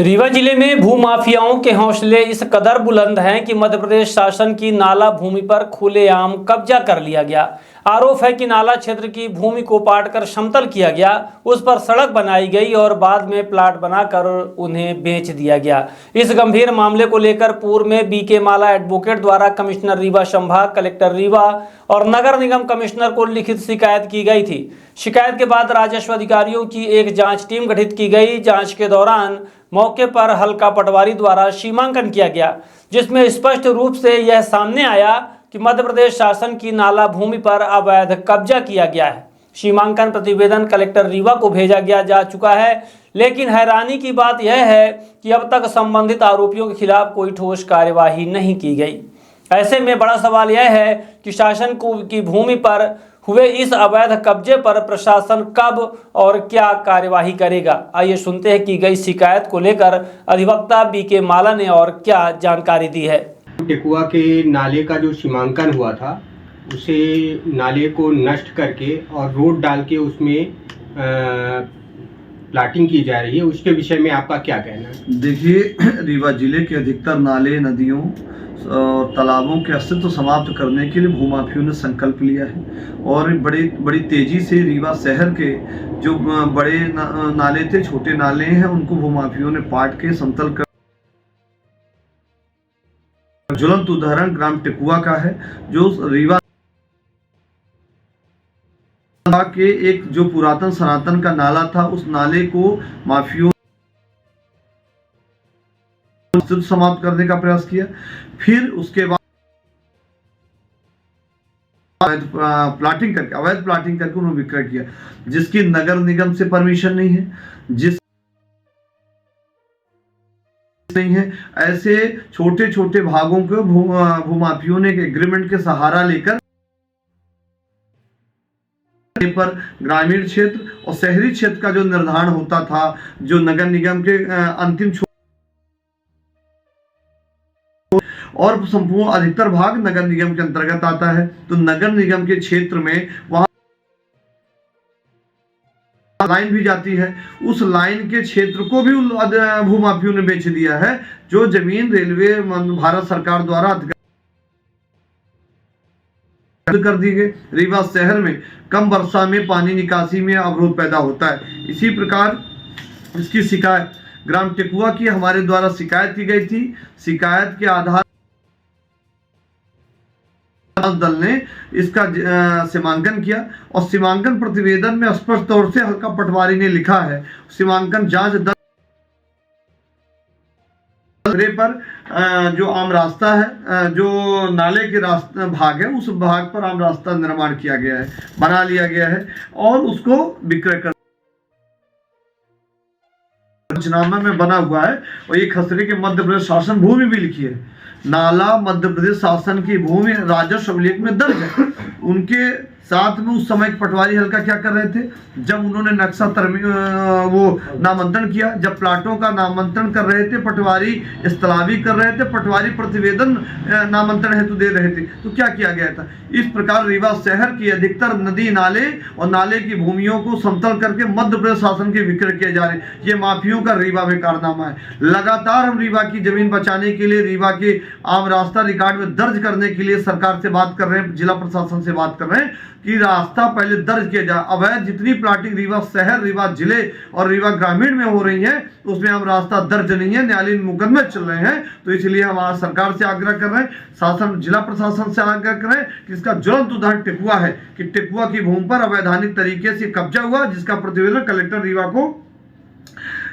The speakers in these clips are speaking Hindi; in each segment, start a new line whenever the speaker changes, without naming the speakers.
रीवा जिले में भूमाफियाओं के हौसले इस कदर बुलंद हैं कि मध्य प्रदेश शासन की नाला भूमि पर खुलेआम कब्जा कर लिया गया। आरोप है कि नाला क्षेत्र की भूमि को पाटकर समतल किया गया, उस पर सड़क बनाई गई और बाद में प्लाट बनाकर उन्हें बेच दिया गया। इस गंभीर मामले को लेकर पूर्व में बीके माला एडवोकेट द्वारा कमिश्नर रीवा संभाग, कलेक्टर रीवा और नगर निगम कमिश्नर को लिखित शिकायत की गई थी। शिकायत के बाद राजस्व अधिकारियों की एक जांच टीम गठित की गई। जांच के दौरान मौके पर हल्का पटवारी द्वारा सीमांकन किया गया, जिसमें स्पष्ट रूप से यह सामने आया कि मध्य प्रदेश शासन की नाला भूमि पर अवैध कब्जा किया गया है। सीमांकन प्रतिवेदन कलेक्टर रीवा को भेजा जा चुका है, लेकिन हैरानी की बात यह है कि अब तक संबंधित आरोपियों के खिलाफ कोई ठोस कार्यवाही नहीं की गई। ऐसे में बड़ा सवाल यह है कि शासन की भूमि पर हुए इस अवैध कब्जे पर प्रशासन कब और क्या कार्यवाही करेगा। आइए सुनते हैं कि गई शिकायत को लेकर अधिवक्ता बीके माला ने और क्या जानकारी दी है।
टेकुआ के नाले का जो सीमांकन हुआ था, उसे नाले को नष्ट करके और रोड डाल के उसमें प्लाटिंग की जा रही है, उसके विषय में आपका क्या कहना है?
देखिए, रीवा जिले के अधिकतर नाले, नदियों और तालाबों के अस्तित्व समाप्त करने के लिए भूमाफियों ने संकल्प लिया है और बड़ी तेजी से रीवा शहर के जो बड़े नाले थे, छोटे नाले हैं, उनको भूमाफियों ने पाट के समतल कर। ज्वलंत उदाहरण ग्राम टेकुआ का है, जो रीवा के एक जो पुरातन सनातन का नाला था, उस नाले को माफियों समाप्त करने का प्रयास किया। फिर उसके बाद अवैध प्लाटिंग करके उन्होंने विक्रय किया, जिसकी नगर निगम से परमिशन नहीं है, नहीं है। ऐसे छोटे छोटे भागों को भूमाफियों ने एग्रीमेंट के सहारा लेकर पर ग्रामीण क्षेत्र और शहरी क्षेत्र का जो निर्धारण होता था, जो नगर निगम के अंतिम और संपूर्ण अधिकतर भाग नगर निगम के अंतर्गत आता है, तो नगर निगम के क्षेत्र में वहां लाइन भी जाती है। उस लाइन के क्षेत्र को भी भूमाफियों ने बेच दिया है। जो जमीन रेलवे भारत सरकार द्वारा कर दी गई। रीवा शहर में कम वर्षा में पानी निकासी में अवरोध पैदा होता है। इसी प्रकार इसकी शिकायत ग्राम टेकुआ की हमारे द्वारा शिकायत की गई थी। शिकायत के आधार दल ने इसका सीमांकन किया और सीमांकन प्रतिवेदन में स्पष्ट तौर से हल्का पटवारी ने लिखा है, सीमांकन जांच दल पर जो आम रास्ता है, जो नाले के रास्ता भाग है, उस भाग पर आम रास्ता निर्माण किया गया है, बना लिया गया है और उसको विक्रय कर पंचनामा में बना हुआ है। और ये खसरे के मध्य प्रदेश शासन भूमि भी लिखी है। नाला मध्य प्रदेश शासन की भूमि राजस्व अभिलेख में दर्ज है। उनके साथ में उस समय पटवारी हल्का क्या कर रहे थे, जब उन्होंने नक्शा वो नामांतरण किया, जब प्लाटों का नामांतरण कर रहे थे, पटवारी इस्तलावी कर रहे थे, पटवारी प्रतिवेदन नामांतरण हेतु दे रहे थे, तो क्या किया गया था। इस प्रकार रीवा शहर की अधिकतर नदी, नाले और नाले की भूमियों को समतल करके मध्य प्रदेश शासन के विक्रय किए जा रहे। ये माफियों का रीवा में कारनामा है। लगातार हम रीवा की जमीन बचाने के लिए, रीवा के आम रास्ता रिकॉर्ड में दर्ज करने के लिए सरकार से बात कर रहे हैं, जिला प्रशासन से बात कर रहे हैं कि रास्ता पहले दर्ज किया जाए। अवैध जितनी प्लाटिंग रीवा शहर, रीवा जिले और रीवा ग्रामीण में हो रही है, उसमें हम रास्ता दर्ज नहीं है, न्यायालयीन मुकदमे चल रहे हैं। तो इसलिए हम सरकार से आग्रह कर रहे हैं, शासन जिला प्रशासन से आग्रह कर रहे हैं कि इसका ज्वलंत उदाहरण टेकुआ है कि टेकुआ की भूमि पर अवैधानिक तरीके से कब्जा हुआ, जिसका प्रतिवेदन कलेक्टर रीवा को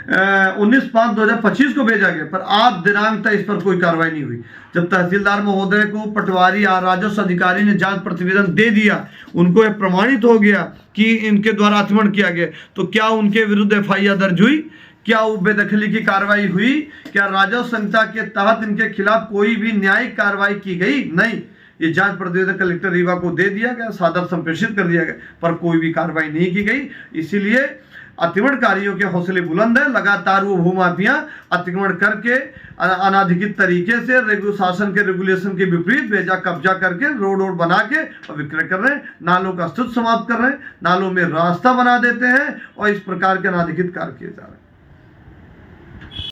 19/5/2025 को भेजा गया, पर आज दिनांक तक इस पर कोई कार्रवाई नहीं हुई। जब तहसीलदार महोदय को पटवारी या राजस्व अधिकारी ने जांच प्रतिवेदन दे दिया, उनको यह प्रमाणित हो गया कि इनके द्वारा अतिक्रमण किया गया, तो क्या उनके विरुद्ध FIR दर्ज हुई? क्या बेदखली की कार्रवाई हुई? क्या राजस्व संहिता के तहत इनके खिलाफ कोई भी न्यायिक कार्रवाई की गई? नहीं। ये जांच प्रतिवेदन कलेक्टर रीवा को दे दिया गया, सादर संप्रेषित कर दिया गया, पर कोई भी कार्रवाई नहीं की गई। इसीलिए अतिक्रमणकारियों के हौसले बुलंद है। लगातार वो भूमाफिया अतिक्रमण करके अनाधिकृत तरीके से शासन के रेगुलेशन के विपरीत बेजा कब्जा करके रोड बना के और विक्रय कर रहे हैं, नालों का अस्तित्व समाप्त कर रहे हैं, नालों में रास्ता बना देते हैं और इस प्रकार के अनाधिकृत कार्य किए जा रहे हैं।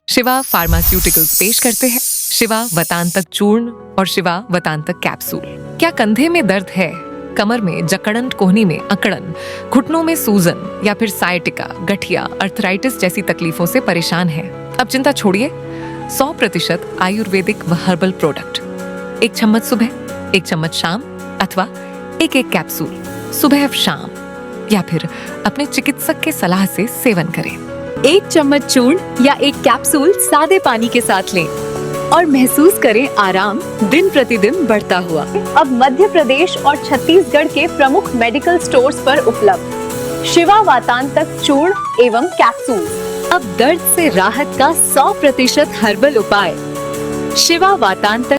शिवा फार्मास्यूटिकल्स पेश करते हैं शिवा वतांतक चूर्ण और शिवा वतांतक कैप्सूल। क्या कंधे में दर्द है, कमर में जकड़न, कोहनी में अकड़न, घुटनों में सूजन या फिर साइटिका, गठिया, अर्थराइटिस जैसी तकलीफों से परेशान है? अब चिंता छोड़िए। 100% आयुर्वेदिक व हर्बल प्रोडक्ट। 1 चम्मच सुबह, 1 चम्मच शाम अथवा एक कैप्सूल सुबह और शाम, या फिर अपने चिकित्सक के सलाह से सेवन करें।
1 चम्मच चूर्ण या 1 कैप्सूल सादे पानी के साथ लें और महसूस करें आराम दिन प्रतिदिन बढ़ता हुआ। अब मध्य प्रदेश और छत्तीसगढ़ के प्रमुख मेडिकल स्टोर्स पर उपलब्ध शिवा वातांतक चूर्ण एवं कैप्सूल। अब दर्द से राहत का 100% हर्बल उपाय शिवा वातांतक